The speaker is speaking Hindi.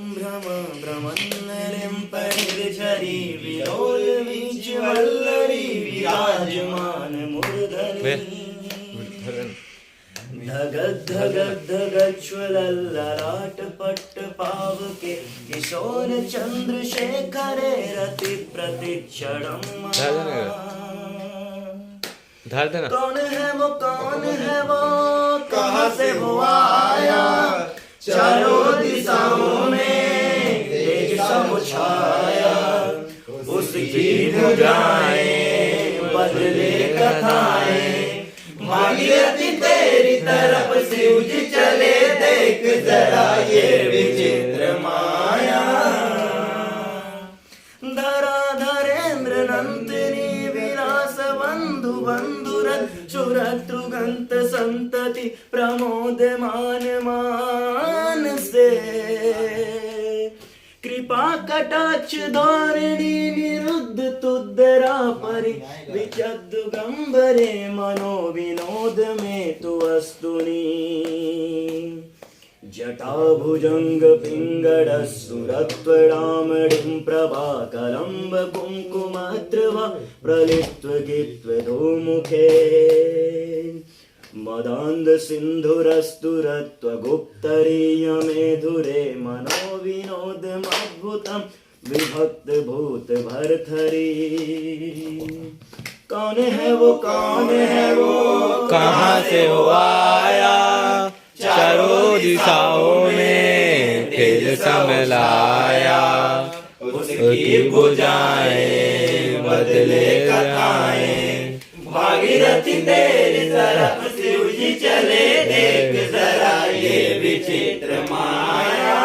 संभ्रम भ्रमन्नलिं परिर्झरी विलोल बीच वल्लरी विराजमान मूर्धनि धगध धगध धगज्वलल्ललाट पट्ट पावके किशोर चंद्रशेखरे रति प्रतिक्षणम कौन है वो कहाँ से वो आया चारों दिशाओं में तेज समुछाया उसकी भुजाएं बदले कथाएं भागीरथी तेरी तरफ से उज चले देख जरा ये विचित्र माया धरा धरेंद्र नंदिनी विलास बंधु बंधुरथ सुरतृगंत संतति प्रमोद मान मान से कृपा कटाक्ष धोरिणी निरुद्ध तुद्दरा परि विचद्दुगंबरे मनो विनोद में तु वस्तुनि जटा भुजंग पिंगड़ सुरत्वडामणिं प्रभाकलंब कुंकुमद्रवा प्रलिप्त्वगित्वदो मुखे मदान्ध सिन्धुरस्तुरत्वगुप्तरीय मेधुरे मनो विनोदमद्भुतं विभक्त भूत भरथरी कौन है वो कहाँ से वो आया चारों दिशाओं में तेज समलाया उसकी भुजाएं बदले कथाएं भागीरथी तेरी तरफ से उजी चले देख जरा ये विचित्र माया